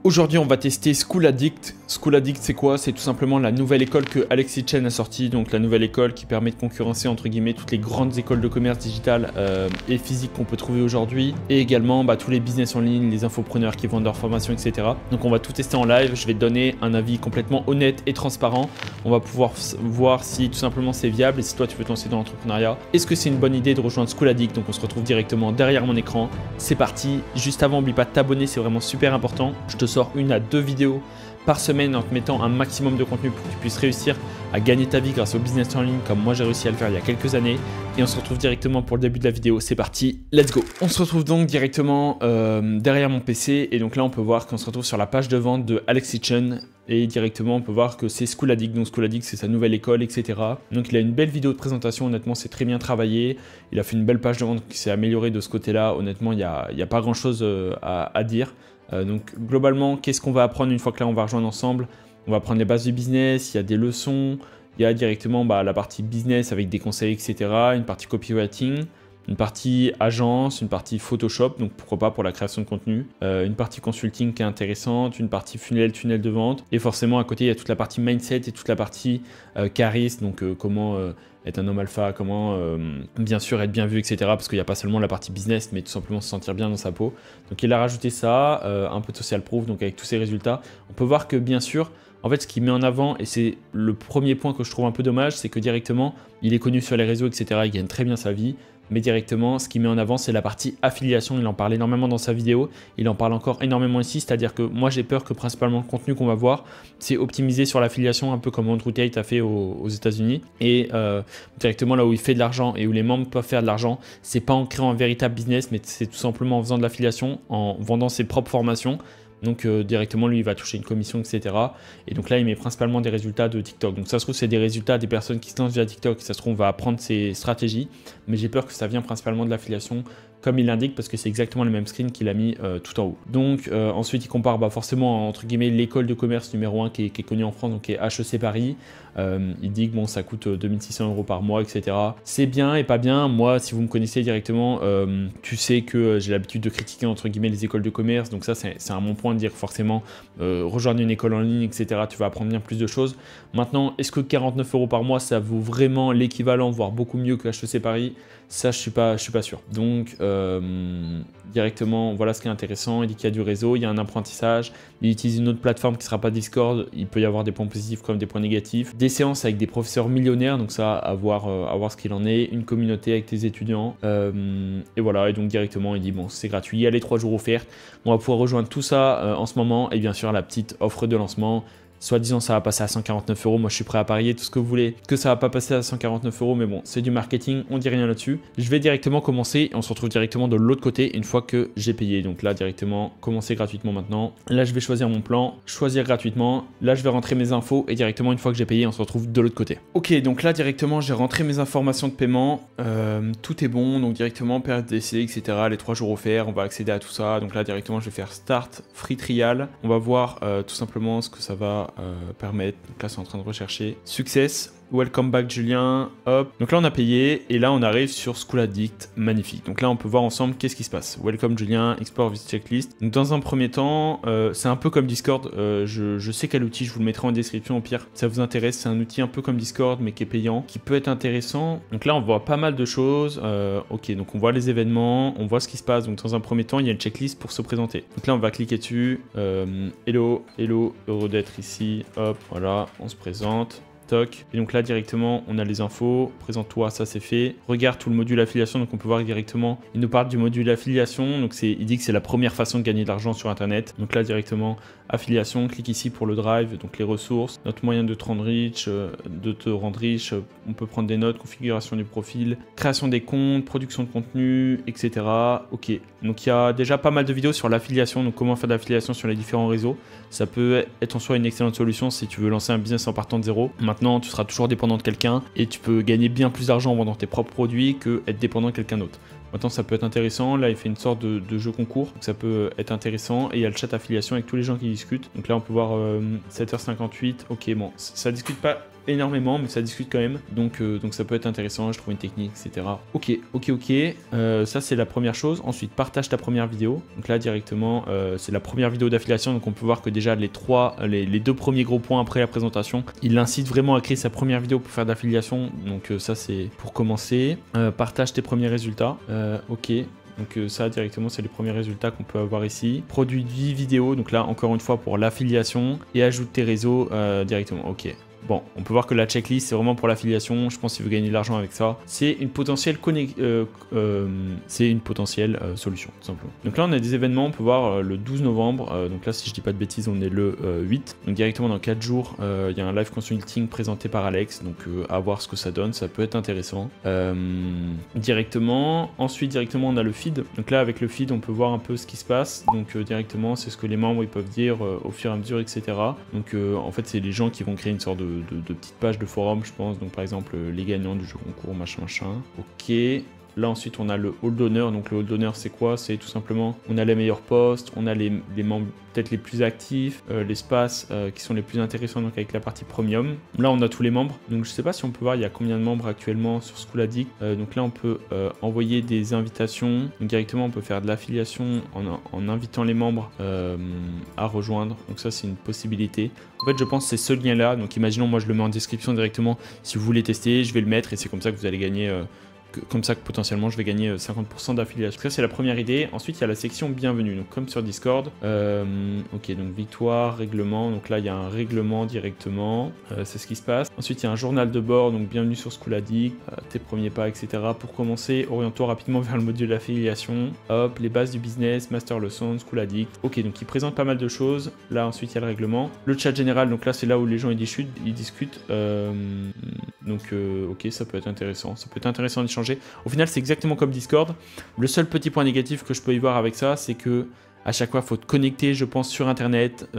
Aujourd'hui, on va tester School Addict. School Addict, c'est quoi? C'est tout simplement la nouvelle école que Alexis Chen a sortie, donc la nouvelle école qui permet de concurrencer entre guillemets toutes les grandes écoles de commerce digital et physique qu'on peut trouver aujourd'hui, et également tous les business en ligne, les infopreneurs qui vendent leurs formations, etc. Donc on va tout tester en live. Je vais te donner un avis complètement honnête et transparent. On va pouvoir voir si tout simplement c'est viable et si toi tu veux te lancer dans l'entrepreneuriat. Est-ce que c'est une bonne idée de rejoindre School Addict? Donc on se retrouve directement derrière mon écran. C'est parti. Juste avant, n'oublie pas de t'abonner, c'est vraiment super important. Je te sors 1 à 2 vidéos par semaine en te mettant un maximum de contenu pour que tu puisses réussir à gagner ta vie grâce au business en ligne comme moi j'ai réussi à le faire il y a quelques années. Et on se retrouve directement pour le début de la vidéo. C'est parti, let's go. On se retrouve donc directement derrière mon PC et donc là on peut voir qu'on se retrouve sur la page de vente de Alexis Chen et directement on peut voir que c'est School Addict. Donc School Addict c'est sa nouvelle école, etc. Donc il a une belle vidéo de présentation, honnêtement c'est très bien travaillé. Il a fait une belle page de vente qui s'est améliorée de ce côté-là. Honnêtement il n'y a pas grand chose à dire. Donc globalement, qu'est-ce qu'on va apprendre une fois que là on va rejoindre ensemble? On va apprendre les bases du business, il y a des leçons, il y a directement la partie business avec des conseils, etc. Une partie copywriting, une partie agence, une partie Photoshop, donc pourquoi pas pour la création de contenu, une partie consulting qui est intéressante, une partie tunnel de vente, et forcément à côté il y a toute la partie mindset et toute la partie charisme, donc comment être un homme alpha, comment bien sûr être bien vu, etc. Parce qu'il n'y a pas seulement la partie business, mais tout simplement se sentir bien dans sa peau. Donc il a rajouté ça, un peu de social proof, donc avec tous ces résultats, on peut voir que bien sûr, en fait ce qu'il met en avant, et c'est le premier point que je trouve un peu dommage, c'est que directement, il est connu sur les réseaux, etc. Il gagne très bien sa vie. Mais directement, ce qu'il met en avant, c'est la partie affiliation. Il en parle énormément dans sa vidéo. Il en parle encore énormément ici. C'est-à-dire que moi, j'ai peur que principalement le contenu qu'on va voir, c'est optimisé sur l'affiliation, un peu comme Andrew Tate a fait aux États-Unis. Et directement là où il fait de l'argent et où les membres peuvent faire de l'argent, c'est pas en créant un véritable business, mais c'est tout simplement en faisant de l'affiliation, en vendant ses propres formations. Donc directement, lui, il va toucher une commission, etc. Et donc là, il met principalement des résultats de TikTok. Donc ça se trouve, c'est des résultats des personnes qui se lancent via TikTok. Ça se trouve, on va apprendre ces stratégies. Mais j'ai peur que ça vienne principalement de l'affiliation, comme il l'indique, parce que c'est exactement le même screen qu'il a mis tout en haut. Donc ensuite, il compare forcément, entre guillemets, l'école de commerce numéro 1 qui est connue en France, donc qui est HEC Paris. Il dit que bon, ça coûte 2600 € par mois, etc. C'est bien et pas bien. Moi, si vous me connaissez directement, tu sais que j'ai l'habitude de critiquer, entre guillemets, les écoles de commerce. Donc ça, c'est un bon point de dire forcément, rejoindre une école en ligne, etc. Tu vas apprendre bien plus de choses. Maintenant, est-ce que 49 € par mois, ça vaut vraiment l'équivalent, voire beaucoup mieux que HEC Paris? Ça, je suis pas sûr. Donc, directement, voilà ce qui est intéressant. Il dit qu'il y a du réseau, il y a un apprentissage. Il utilise une autre plateforme qui ne sera pas Discord. Il peut y avoir des points positifs comme des points négatifs. Des séances avec des professeurs millionnaires, donc ça, à voir ce qu'il en est. Une communauté avec tes étudiants. Et voilà, et donc directement, il dit, bon, c'est gratuit. Il y a les 3 jours offerts. On va pouvoir rejoindre tout ça en ce moment. Et bien sûr, la petite offre de lancement. Soi-disant, ça va passer à 149 €. Moi, je suis prêt à parier tout ce que vous voulez que ça va pas passer à 149 €. Mais bon, c'est du marketing. On dit rien là-dessus. Je vais directement commencer. On se retrouve directement de l'autre côté une fois que j'ai payé. Donc là, directement, commencer gratuitement maintenant. Là, je vais choisir mon plan, choisir gratuitement. Là, je vais rentrer mes infos et directement, une fois que j'ai payé, on se retrouve de l'autre côté. Ok, donc là, directement, j'ai rentré mes informations de paiement. Tout est bon. Donc directement, période d'essai, etc. Les 3 jours offerts. On va accéder à tout ça. Donc là, directement, je vais faire Start Free Trial. On va voir tout simplement ce que ça va permettre. Donc là, c'est en train de rechercher. Success. Welcome back Julien, hop. Donc là on a payé et là on arrive sur School Addict, magnifique. Donc là on peut voir ensemble qu'est-ce qui se passe. Welcome Julien, explore this checklist. Donc dans un premier temps, c'est un peu comme Discord, je sais quel outil, je vous le mettrai en description au pire. Si ça vous intéresse, c'est un outil un peu comme Discord mais qui est payant, qui peut être intéressant. Donc là on voit pas mal de choses. Ok, donc on voit les événements, on voit ce qui se passe. Donc dans un premier temps, il y a une checklist pour se présenter. Donc là on va cliquer dessus. Hello, heureux d'être ici. Hop, voilà, on se présente. Et donc là directement on a les infos, présente-toi, ça c'est fait. Regarde tout le module affiliation, donc on peut voir directement, il nous parle du module affiliation, donc il dit que c'est la première façon de gagner de l'argent sur internet. Donc là directement affiliation, clique ici pour le drive, donc les ressources, notre moyen de te rendre riche, on peut prendre des notes, configuration du profil, création des comptes, production de contenu, etc. Ok, donc il y a déjà pas mal de vidéos sur l'affiliation, donc comment faire de l'affiliation sur les différents réseaux. Ça peut être en soi une excellente solution si tu veux lancer un business en partant de zéro. Maintenant, tu seras toujours dépendant de quelqu'un et tu peux gagner bien plus d'argent en vendant tes propres produits que être dépendant de quelqu'un d'autre. Maintenant, ça peut être intéressant. Là, il fait une sorte de jeu concours, donc ça peut être intéressant. Et il y a le chat affiliation avec tous les gens qui discutent. Donc là, on peut voir 7h58. Ok, bon, ça discute pas énormément, mais ça discute quand même. Donc ça peut être intéressant. Je trouve une technique, etc. Ok. Ça, c'est la première chose. Ensuite, partage ta première vidéo. Donc là, directement, c'est la première vidéo d'affiliation. Donc on peut voir que déjà, les deux premiers gros points après la présentation, il incite vraiment à créer sa première vidéo pour faire d'affiliation. Donc ça, c'est pour commencer. Partage tes premiers résultats. Ok. Donc ça directement c'est les premiers résultats qu'on peut avoir ici. Produit 10 vidéos, donc là encore une fois pour l'affiliation. Et ajoute tes réseaux directement. Ok. Bon, on peut voir que la checklist, c'est vraiment pour l'affiliation. Je pense qu'il veut gagner de l'argent avec ça. C'est une potentielle, solution, tout simplement. Donc là, on a des événements. On peut voir le 12 novembre. Donc là, si je dis pas de bêtises, on est le 8. Donc directement dans 4 jours, il y a un live consulting présenté par Alex. Donc à voir ce que ça donne. Ça peut être intéressant. Directement. Ensuite, directement, on a le feed. Donc là, avec le feed, on peut voir un peu ce qui se passe. Donc directement, c'est ce que les membres ils peuvent dire au fur et à mesure, etc. Donc en fait, c'est les gens qui vont créer une sorte de petites pages de forum, je pense. Donc par exemple les gagnants du jeu concours, machin. Ok. Là ensuite on a le hall d'honneur. Donc le hall d'honneur c'est quoi? C'est tout simplement on a les meilleurs posts, on a les membres peut-être les plus actifs, l'espace qui sont les plus intéressants donc avec la partie premium. Là on a tous les membres. Donc je sais pas si on peut voir il y a combien de membres actuellement sur School Addict. Donc là on peut envoyer des invitations. Donc directement on peut faire de l'affiliation en invitant les membres à rejoindre. Donc ça c'est une possibilité. En fait je pense que c'est ce lien là. Donc imaginons moi je le mets en description directement. Si vous voulez tester je vais le mettre et c'est comme ça que vous allez gagner comme ça que potentiellement je vais gagner 50% d'affiliation. Ça c'est la première idée. Ensuite il y a la section bienvenue, donc comme sur Discord. Ok, donc victoire, règlement, donc là il y a un règlement directement, c'est ce qui se passe. Ensuite il y a un journal de bord, donc bienvenue sur School Addict, tes premiers pas, etc. Pour commencer, oriente-toi rapidement vers le module d'affiliation. Hop, les bases du business, master leçon, School Addict. Ok, donc il présente pas mal de choses. Là ensuite il y a le règlement. Le chat général, donc là c'est là où les gens ils discutent. Ok, ça peut être intéressant. Ça peut être intéressant d'échanger. Au final, c'est exactement comme Discord. Le seul petit point négatif que je peux y voir avec ça, c'est que à chaque fois, il faut te connecter, je pense, sur Internet,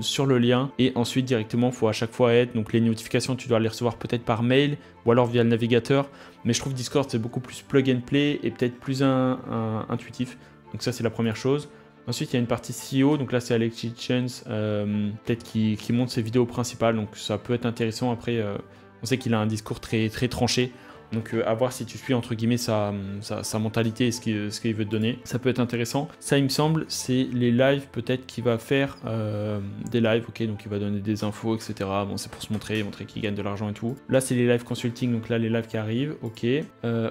sur le lien. Et ensuite, directement, il faut à chaque fois être. Donc, les notifications, tu dois les recevoir peut-être par mail ou alors via le navigateur. Mais je trouve Discord, c'est beaucoup plus plug and play et peut-être plus intuitif. Donc, ça, c'est la première chose. Ensuite, il y a une partie CEO. Donc là, c'est Alexis Chance, peut-être qui montre ses vidéos principales. Donc, ça peut être intéressant. Après, on sait qu'il a un discours très, très tranché. Donc à voir si tu suis entre guillemets sa mentalité et ce qu'il veut te donner. Ça peut être intéressant. Ça il me semble c'est les lives peut-être qu'il va faire des lives, ok, donc il va donner des infos, etc. Bon c'est pour se montrer qu'il gagne de l'argent et tout. Là c'est les lives consulting, donc là les lives qui arrivent, ok.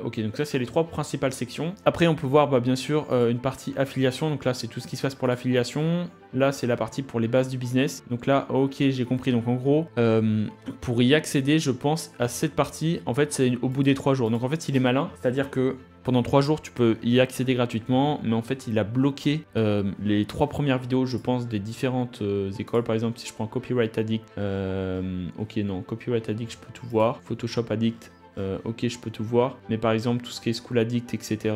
Ok, donc ça c'est les trois principales sections. Après on peut voir bien sûr une partie affiliation, donc là c'est tout ce qui se passe pour l'affiliation. Là c'est la partie pour les bases du business. Donc là ok j'ai compris, donc en gros pour y accéder je pense à cette partie, en fait c'est au bout des 3 jours. Donc en fait il est malin, c'est-à-dire que pendant 3 jours tu peux y accéder gratuitement, mais en fait il a bloqué les 3 premières vidéos je pense des différentes écoles. Par exemple si je prends Copyright Addict, ok non Copyright Addict je peux tout voir, Photoshop Addict, ok je peux tout voir, mais par exemple tout ce qui est School Addict etc.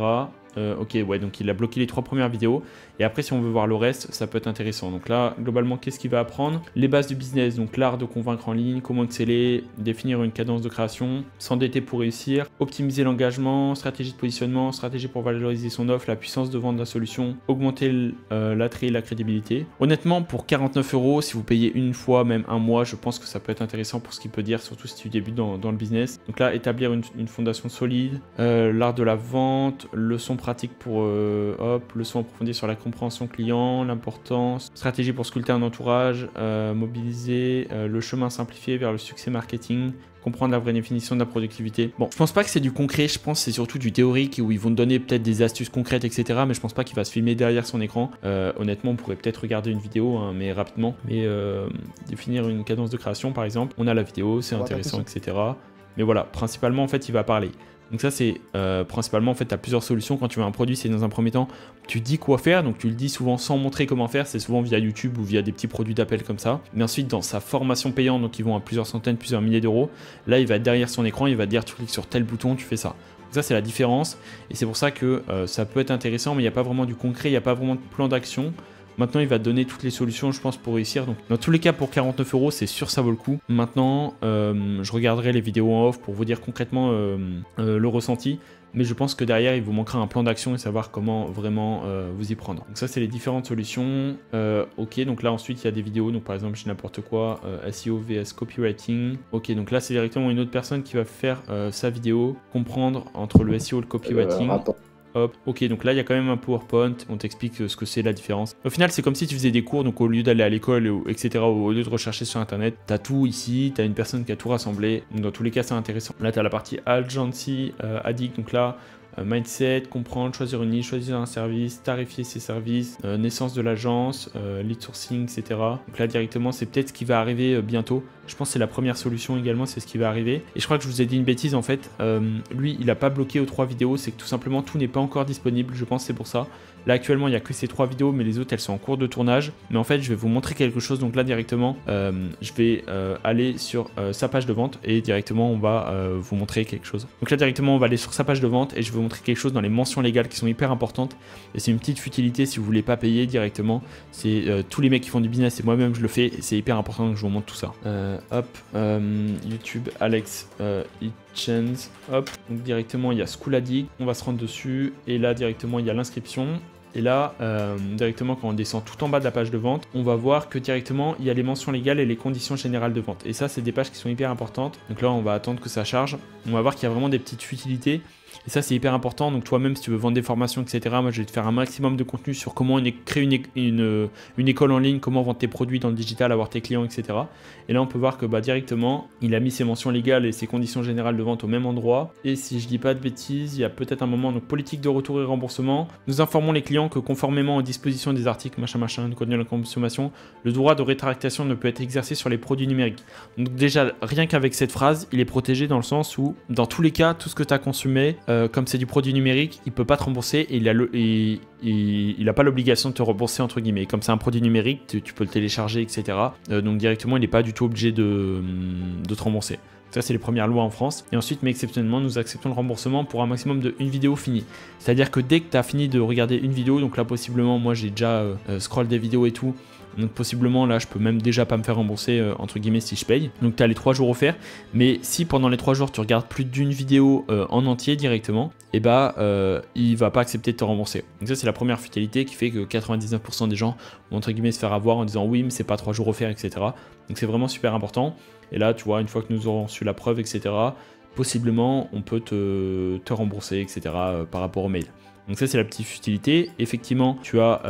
Ok ouais donc il a bloqué les 3 premières vidéos et après si on veut voir le reste ça peut être intéressant. Donc là globalement qu'est-ce qu'il va apprendre? Les bases du business, donc l'art de convaincre en ligne, comment exceller, définir une cadence de création, s'endetter pour réussir, optimiser l'engagement, stratégie de positionnement, stratégie pour valoriser son offre, la puissance de vente de la solution, augmenter l'attrait et la crédibilité. Honnêtement pour 49 €, si vous payez une fois même un mois, je pense que ça peut être intéressant pour ce qu'il peut dire, surtout si tu débutes dans le business. Donc là établir une fondation solide, l'art de la vente, leçon pratique pour leçon approfondie sur la compréhension client, l'importance, stratégie pour sculpter un entourage, mobiliser le chemin simplifié vers le succès marketing, comprendre la vraie définition de la productivité. Bon, je pense pas que c'est du concret, je pense que c'est surtout du théorique où ils vont te donner peut-être des astuces concrètes, etc. Mais je pense pas qu'il va se filmer derrière son écran. Honnêtement, on pourrait peut-être regarder une vidéo, hein, mais rapidement. Mais définir une cadence de création, par exemple. On a la vidéo, c'est intéressant, etc. Mais voilà, principalement, en fait, il va parler. Donc ça c'est principalement en fait tu as plusieurs solutions quand tu veux un produit. C'est dans un premier temps tu dis quoi faire, donc tu le dis souvent sans montrer comment faire, c'est souvent via YouTube ou via des petits produits d'appel comme ça. Mais ensuite dans sa formation payante, donc ils vont à plusieurs centaines, plusieurs milliers d'euros, là il va être derrière son écran, il va te dire tu cliques sur tel bouton, tu fais ça. Donc ça c'est la différence et c'est pour ça que ça peut être intéressant, mais il n'y a pas vraiment du concret, il n'y a pas vraiment de plan d'action. Maintenant, il va te donner toutes les solutions, je pense, pour réussir. Donc, dans tous les cas, pour 49 €, c'est sûr, ça vaut le coup. Maintenant, je regarderai les vidéos en off pour vous dire concrètement le ressenti. Mais je pense que derrière, il vous manquera un plan d'action et savoir comment vraiment vous y prendre. Donc ça, c'est les différentes solutions. Ok, donc là, ensuite, il y a des vidéos. Donc par exemple, j'ai n'importe quoi, SEO vs copywriting. Ok, donc là, c'est directement une autre personne qui va faire sa vidéo, comprendre entre le SEO et le copywriting. Hop, ok, donc là il y a quand même un PowerPoint, on t'explique ce que c'est la différence. Au final, c'est comme si tu faisais des cours, donc au lieu d'aller à l'école, etc., au lieu de rechercher sur internet, t'as tout ici, t'as une personne qui a tout rassemblé. Donc dans tous les cas, c'est intéressant. Là, t'as la partie Agency, Addict, donc là, mindset, comprendre, choisir une niche, choisir un service, tarifier ses services, naissance de l'agence, lead sourcing, etc. Donc là directement c'est peut-être ce qui va arriver bientôt. Je pense que c'est la première solution également, c'est ce qui va arriver. Et je crois que je vous ai dit une bêtise en fait. Lui il n'a pas bloqué aux 3 vidéos, c'est que tout simplement tout n'est pas encore disponible, je pense que c'est pour ça. Là actuellement il n'y a que ces 3 vidéos mais les autres elles sont en cours de tournage. Mais en fait je vais vous montrer quelque chose, donc là directement je vais aller sur sa page de vente et directement on va vous montrer quelque chose. Donc là directement on va aller sur sa page de vente et je vais vous montrer quelque chose dans les mentions légales qui sont hyper importantes. Et c'est une petite futilité si vous voulez pas payer directement. C'est tous les mecs qui font du business et moi-même je le fais et c'est hyper important que je vous montre tout ça. YouTube Alex Hitchens, hop, donc directement il y a School Addict, on va se rendre dessus et là directement il y a l'inscription. Et là, directement quand on descend tout en bas de la page de vente, on va voir que directement il y a les mentions légales et les conditions générales de vente. Et ça, c'est des pages qui sont hyper importantes. Donc là, on va attendre que ça charge. On va voir qu'il y a vraiment des petites futilités. Et ça, c'est hyper important. Donc toi-même, si tu veux vendre des formations, etc., moi, je vais te faire un maximum de contenu sur comment créer une école en ligne, comment vendre tes produits dans le digital, avoir tes clients, etc. Et là, on peut voir que directement, il a mis ses mentions légales et ses conditions générales de vente au même endroit. Et si je dis pas de bêtises, il y a peut-être un moment, donc politique de retour et remboursement. Nous informons les clients que conformément aux dispositions des articles, du contenu de la consommation, le droit de rétractation ne peut être exercé sur les produits numériques. Donc déjà, rien qu'avec cette phrase, il est protégé dans le sens où, dans tous les cas, tout ce que tu as consommé, comme c'est du produit numérique, il peut pas te rembourser et il a pas l'obligation de te rembourser entre guillemets. Comme c'est un produit numérique, tu peux le télécharger, etc. Donc directement, il n'est pas du tout obligé de te rembourser. Ça, c'est les premières lois en France. Et ensuite, mais exceptionnellement, nous acceptons le remboursement pour un maximum de une vidéo finie. C'est-à-dire que dès que tu as fini de regarder une vidéo, donc là, possiblement, moi, j'ai déjà scroll des vidéos et tout. Donc possiblement là je peux même déjà pas me faire rembourser entre guillemets si je paye. Donc tu as les 3 jours offerts. Mais si pendant les 3 jours tu regardes plus d'une vidéo en entier directement, et il va pas accepter de te rembourser. Donc ça c'est la première futilité qui fait que 99% des gens vont entre guillemets se faire avoir en disant oui mais c'est pas 3 jours offerts, etc. Donc c'est vraiment super important. Et là tu vois, une fois que nous aurons su la preuve, etc., possiblement on peut te rembourser, etc. Par rapport au mail. Donc ça c'est la petite futilité. Effectivement tu as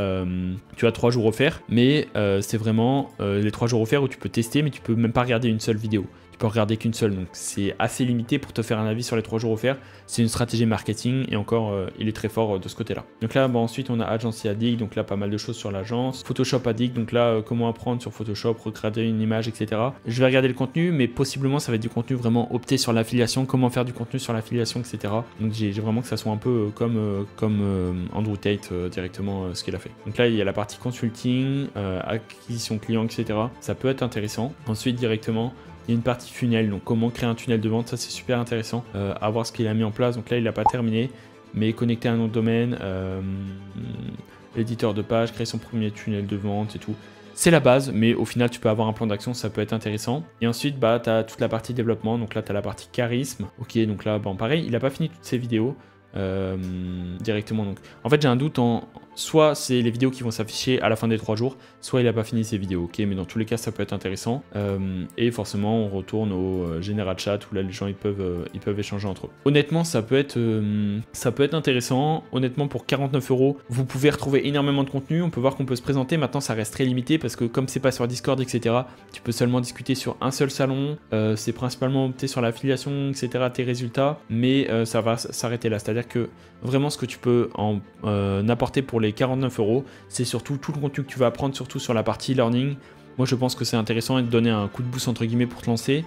3 jours offerts, mais c'est vraiment les 3 jours offerts où tu peux tester, mais tu peux même pas regarder une seule vidéo. Tu peux regarder qu'une seule, donc c'est assez limité pour te faire un avis sur les 3 jours offerts. C'est une stratégie marketing et encore il est très fort de ce côté là. Donc là ensuite on a Agency Addict, donc là pas mal de choses sur l'agence. Photoshop Addict, donc là comment apprendre sur Photoshop, recréer une image, etc. Je vais regarder le contenu, mais possiblement ça va être du contenu vraiment opté sur l'affiliation, comment faire du contenu sur l'affiliation, etc. Donc j'ai vraiment que ça soit un peu comme Andrew Tate directement ce qu'il a fait. Donc là il y a la partie consulting, acquisition client, etc. Ça peut être intéressant. Ensuite directement il y a une partie funnel, donc comment créer un tunnel de vente, ça c'est super intéressant à voir ce qu'il a mis en place. Donc là il n'a pas terminé, mais connecter un nom de domaine, l'éditeur de page, créer son premier tunnel de vente et tout. C'est la base, mais au final tu peux avoir un plan d'action, ça peut être intéressant. Et ensuite tu as toute la partie développement, donc là tu as la partie charisme. Ok, donc là pareil, il n'a pas fini toutes ses vidéos directement. Donc en fait j'ai un doute soit c'est les vidéos qui vont s'afficher à la fin des 3 jours, soit il n'a pas fini ses vidéos. Ok, mais dans tous les cas ça peut être intéressant. Et forcément on retourne au General Chat où là les gens ils peuvent échanger entre eux. Honnêtement ça peut être intéressant. Honnêtement pour 49 €, vous pouvez retrouver énormément de contenu. On peut voir qu'on peut se présenter. Maintenant ça reste très limité parce que comme c'est pas sur Discord, etc., tu peux seulement discuter sur un seul salon. C'est principalement opté sur l'affiliation, etc., tes résultats, mais ça va s'arrêter là. C'est-à-dire que vraiment ce que tu peux apporter pour les 49 €, c'est surtout tout le contenu que tu vas apprendre, surtout sur la partie learning. Moi je pense que c'est intéressant et de donner un coup de boost entre guillemets pour te lancer.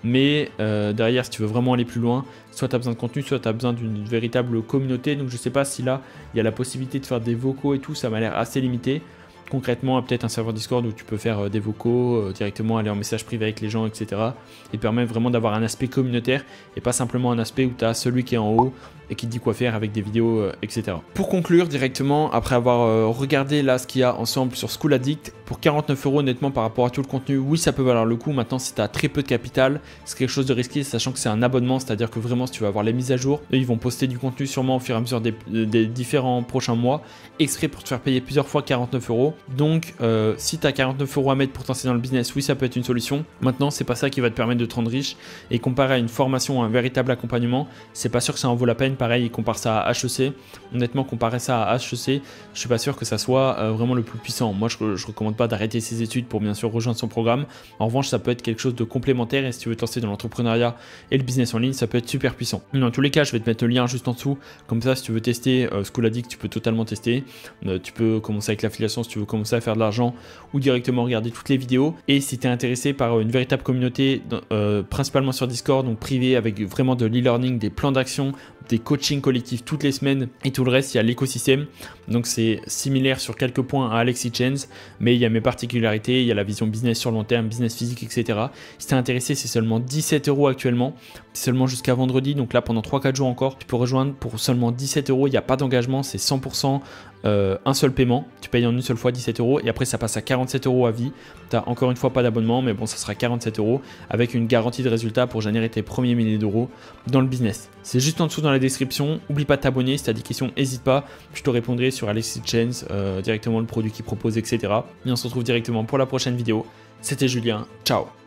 Mais derrière, si tu veux vraiment aller plus loin, soit tu as besoin de contenu, soit tu as besoin d'une véritable communauté. Donc je sais pas si là il y a la possibilité de faire des vocaux et tout, ça m'a l'air assez limité. concrètement peut-être un serveur Discord où tu peux faire des vocaux, directement aller en message privé avec les gens, etc. Et permet vraiment d'avoir un aspect communautaire et pas simplement un aspect où tu as celui qui est en haut et qui te dit quoi faire avec des vidéos, etc. Pour conclure directement, après avoir regardé là ce qu'il y a ensemble sur School Addict, pour 49 € honnêtement par rapport à tout le contenu, oui ça peut valoir le coup. Maintenant si tu as très peu de capital, c'est quelque chose de risqué, sachant que c'est un abonnement, c'est-à-dire que vraiment si tu veux avoir les mises à jour, eux, ils vont poster du contenu sûrement au fur et à mesure des différents prochains mois, exprès pour te faire payer plusieurs fois 49 €. Donc si tu as 49 € à mettre pour t'enseigner dans le business, oui ça peut être une solution. Maintenant c'est pas ça qui va te permettre de te rendre riche, et comparé à une formation, un véritable accompagnement, c'est pas sûr que ça en vaut la peine. Pareil, ils comparent ça à HEC. Honnêtement, comparer ça à HEC, je suis pas sûr que ça soit vraiment le plus puissant. Moi, je recommande pas d'arrêter ses études pour bien sûr rejoindre son programme. En revanche, ça peut être quelque chose de complémentaire, et si tu veux te lancer dans l'entrepreneuriat et le business en ligne, ça peut être super puissant. Dans tous les cas, je vais te mettre le lien juste en dessous. Comme ça, si tu veux tester School Addict, tu peux totalement tester. Tu peux commencer avec l'affiliation si tu veux commencer à faire de l'argent, ou directement regarder toutes les vidéos. Et si tu es intéressé par une véritable communauté, principalement sur Discord, donc privé, avec vraiment de l'e-learning, des plans d'action, des coachings collectifs toutes les semaines et tout le reste, il y a l'écosystème. Donc c'est similaire sur quelques points à Alexis Chains, mais il y a mes particularités, il y a la vision business sur long terme, business physique, etc. Si tu es intéressé, c'est seulement 17 € actuellement, c'est seulement jusqu'à vendredi, donc là pendant 3-4 jours encore, tu peux rejoindre pour seulement 17 €, il n'y a pas d'engagement, c'est 100% un seul paiement, tu payes en une seule fois 17 € et après ça passe à 47 € à vie. Tu n'as encore une fois pas d'abonnement, mais bon, ça sera 47 € avec une garantie de résultat pour générer tes premiers milliers d'euros dans le business. C'est juste en dessous dans la description. N'oublie pas de t'abonner. Si tu as des questions, n'hésite pas. Je te répondrai sur Alexis Chains, directement le produit qu'il propose, etc. Et on se retrouve directement pour la prochaine vidéo. C'était Julien. Ciao.